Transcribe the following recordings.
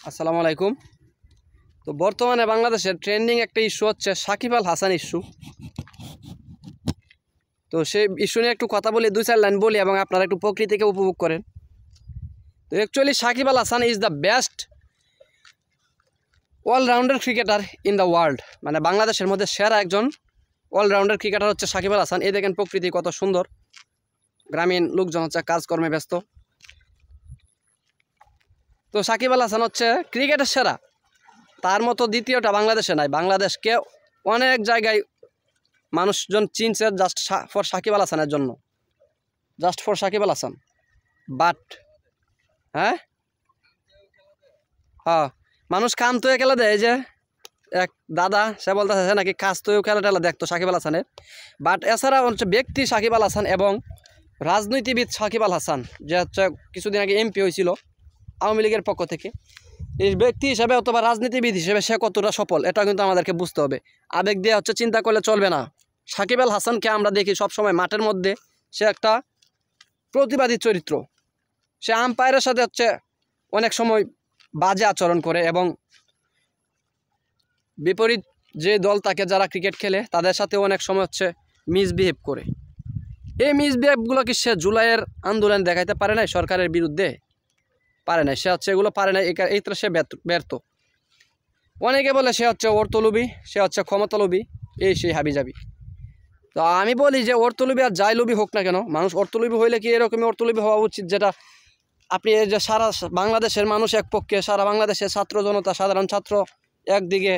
আসসালামু আলাইকুম। তো বর্তমানে বাংলাদেশের ট্রেন্ডিং একটা ইস্যু হচ্ছে সাকিব আল হাসান ইস্যু। তো সেই ইস্যু নিয়ে একটু কথা বলি, 2-4 লাইন বলি এবং আপনারা একটু প্রকৃতিকে উপভোগ করেন। তো actually Shakib Al Hasan is the best allrounder cricketer in the world. মানে বাংলাদেশের মধ্যে সেরা একজন অলরাউন্ডার ক্রিকেটার হচ্ছে সাকিব আল হাসান। এই দেখেন প্রকৃতি কত সুন্দর, গ্রামীণ লোকজন হচ্ছে কাজকর্মে ব্যস্ত। তো সাকিব আল হাসান হচ্ছে ক্রিকেটের সেরা, তার মতো দ্বিতীয়টা বাংলাদেশে নাই। বাংলাদেশকে অনেক জায়গায় মানুষজন চিনছে জাস্ট ফর সাকিব আল হাসানের জন্য, just for Shakib Al Hasan. But হ্যাঁ হ্যাঁ মানুষ কাম তো খেলা দেয়, যে এক দাদা সে বলতেছে নাকি কাজ তো খেলা টেলা দেখতো সাকিব আল হাসানের। বাট এছাড়া হচ্ছে ব্যক্তি সাকিব আল হাসান এবং রাজনীতিবিদ সাকিব আল হাসান, যে হচ্ছে কিছুদিন আগে এমপি হয়েছিল আওয়ামী লীগের পক্ষ থেকে, এই ব্যক্তি হিসেবে অথবা রাজনীতিবিদ হিসেবে সে কতটা সফল এটা কিন্তু আমাদেরকে বুঝতে হবে। আবেগ দিয়ে হচ্ছে চিন্তা করলে চলবে না। সাকিব আল হাসানকে আমরা দেখি সবসময় মাঠের মধ্যে সে একটা প্রতিবাদী চরিত্র। সে আম্পায়ারের সাথে হচ্ছে অনেক সময় বাজে আচরণ করে এবং বিপরীত যে দল তাকে যারা ক্রিকেট খেলে তাদের সাথে অনেক সময় হচ্ছে মিসবিহেভ করে। এই মিসবিহেভগুলো কি সে জুলাইয়ের আন্দোলন দেখাইতে পারে নাই সরকারের বিরুদ্ধে? পারে নাই। সে হচ্ছে এগুলো পারে নাই, এইটা সে ব্যর্থ। অনেকে বলে সে হচ্ছে অর্থলোভী, সে হচ্ছে ক্ষমতালোভী, এই সেই হাবিজাবি। তো আমি বলি যে অর্থলোভী আর যাই লোভী হোক না কেন, মানুষ অর্থলোভী হইলে কি এরকমই অর্থলোভী হওয়া উচিত, যেটা আপনি এই যে সারা বাংলাদেশের মানুষ এক পক্ষে, সারা বাংলাদেশের ছাত্র জনতা সাধারণ ছাত্র একদিকে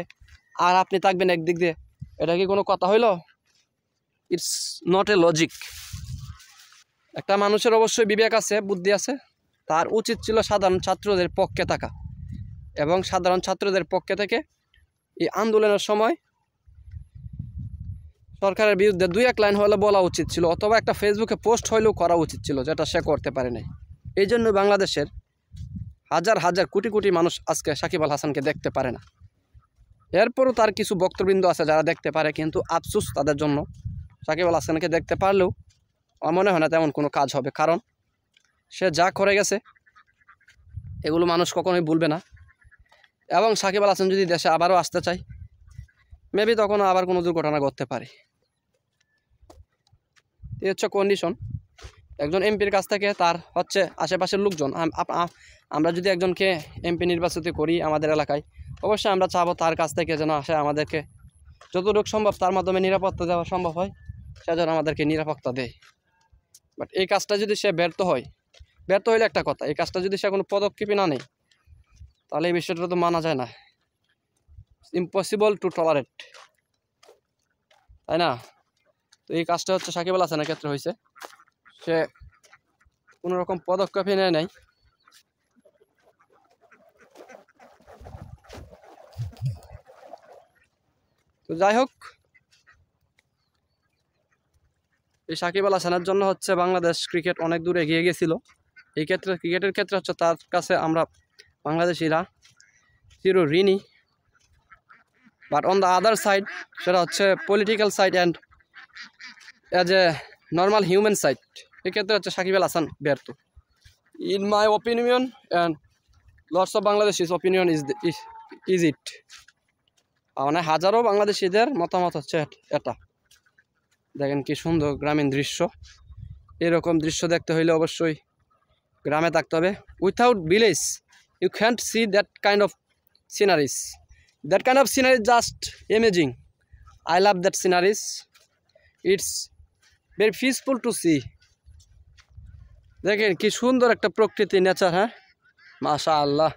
আর আপনি থাকবেন একদিক দিয়ে? এটা কি কোনো কথা হইল? It's not a logic. একটা মানুষের অবশ্যই বিবেক আছে, বুদ্ধি আছে, তার উচিত ছিল সাধারণ ছাত্রদের পক্ষে থাকা এবং সাধারণ ছাত্রদের পক্ষে থেকে এই আন্দোলনের সময় সরকারের বিরুদ্ধে 2-1 লাইন হলে বলা উচিত ছিল, অথবা একটা ফেসবুকে পোস্ট হইলেও করা উচিত ছিল, যেটা সে করতে পারে নাই। এই জন্য বাংলাদেশের হাজার হাজার কোটি কোটি মানুষ আজকে সাকিব আল হাসানকে দেখতে পারে না। এরপরও তার কিছু বক্তবৃন্দ আছে যারা দেখতে পারে, কিন্তু আফসোস তাদের জন্য। সাকিব আল হাসানকে দেখতে পারলেও আমার মনে হয় না তেমন কোনো কাজ হবে, কারণ সে যা করে গেছে এগুলো মানুষ কখনোই ভুলবে না। এবং সাকিব আল হাসান যদি দেশে আবারও আসতে চায়, মেবি তখন আবার কোনো দুর্ঘটনা ঘটতে পারে। এই হচ্ছে কন্ডিশন। একজন এমপির কাছ থেকে তার হচ্ছে আশেপাশের লোকজন, আমরা যদি একজনকে এমপি নির্বাচিত করি আমাদের এলাকায়, অবশ্যই আমরা চাবো তার কাছ থেকে যেন আসে আমাদেরকে যতটুকু সম্ভব তার মাধ্যমে নিরাপত্তা দেওয়া সম্ভব হয়, সে যেন আমাদেরকে নিরাপত্তা দেয়। বাট এই কাজটা যদি সে ব্যর্থ হইলে একটা কথা, এই কাজটা যদি সে কোনো পদক্ষেপই না নেয়, তাহলে এই বিষয়টা তো মানা যায় না। ইম্পসিবল টু টলারেট, তাই না? তো এই কাজটা হচ্ছে সাকিব আল হাসানের ক্ষেত্রে হয়েছে, সে কোনো রকম পদক্ষেপই নেয় নাই। তো যাই হোক, এই সাকিব আল হাসানের জন্য হচ্ছে বাংলাদেশ ক্রিকেট অনেক দূর এগিয়ে গেছিল। এই ক্ষেত্রে ক্রিকেটের ক্ষেত্রে হচ্ছে তার কাছে আমরা বাংলাদেশিরা চির ঋণী। But on the other side, সেটা হচ্ছে political side and as a normal human side, এক্ষেত্রে হচ্ছে সাকিব আল হাসান ব্যর্থ। In my opinion and lots of বাংলাদেশিস opinion is it. মানে হাজারো বাংলাদেশিদের মতামত হচ্ছে এটা। দেখেন কি সুন্দর গ্রামীণ দৃশ্য। এরকম দৃশ্য দেখতে হইলে অবশ্যই গ্রামে থাকতে হবে। Without village you can't see that kind of sceneries. That kind of scenery is just amazing. I love that sceneries. It's very peaceful to see. দেখেন কি সুন্দর একটা প্রকৃতি, নেচার। হ্যাঁ, মাশাআল্লাহ।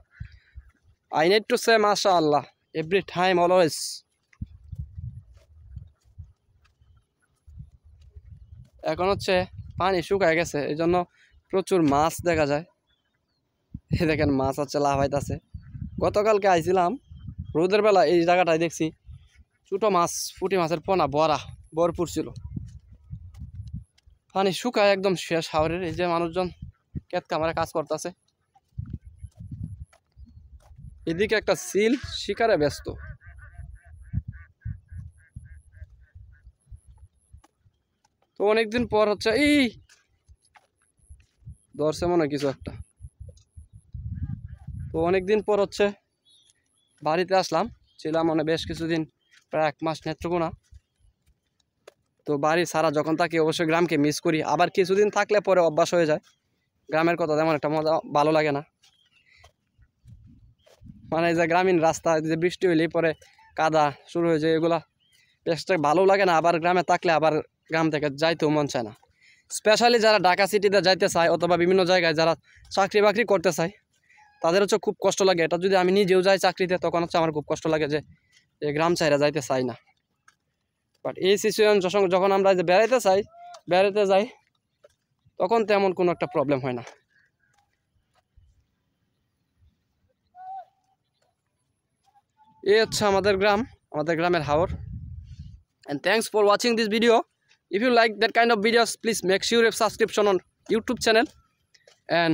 I need to say মাশাআল্লাহ every time, always. এখন হচ্ছে পানি শুকায় গেছে, এই জন্য প্রচুর মাছ দেখা যায়। এই দেখেন মাছ হচ্ছে লাফাইতেছে। গতকালকে আইছিলাম রোদের বেলা, এই জায়গাটায় দেখছি ছোটো মাছ, পুঁটি মাছের পোনা ভরপুর ছিল। পানি শুকায় একদম শেষ হাওরের। এই যে মানুষজন ক্ষেত খামারে কাজ করতেছে, এদিকে একটা সিল শিকারে ব্যস্ত। তো অনেকদিন পর হচ্ছে এই ধরছে মনে কিছু একটা। তো অনেক দিন পর হচ্ছে বাড়িতে আসলাম, ছিলাম মানে বেশ কিছুদিন, প্রায় 1 মাস নেত্রকোনা। তো বাড়ি ছাড়া যখন থাকি অবশ্যই গ্রামকে মিস করি, আবার কিছুদিন থাকলে পরে অভ্যাস হয়ে যায়। গ্রামের কথা তেমন একটা মজা ভালো লাগে না, মানে যে গ্রামীণ রাস্তা যে বৃষ্টি হইলেই পরে কাদা শুরু হয়ে যায়, এগুলা বেশ ভালো লাগে না। আবার গ্রামে থাকলে আবার গ্রাম থেকে যাইতেও মন চায় না। স্পেশালি যারা ঢাকা সিটিতে যাইতে চায় অথবা বিভিন্ন জায়গায় যারা চাকরি বাকরি করতে চায় তাদের হচ্ছে খুব কষ্ট লাগে। এটা যদি আমি নিজেও যাই চাকরিতে তখন হচ্ছে আমার খুব কষ্ট লাগে যে গ্রাম ছাইরা যাইতে চাই না। বাট এই সিচুয়েশন যখন আমরা যে বেড়াইতে যাই তখন তেমন কোনো একটা প্রবলেম হয় না। এই হচ্ছে আমাদের গ্রামের হাওর। And thanks for watching this video. If you like that kind of videos, please make sure you have subscription on YouTube channel and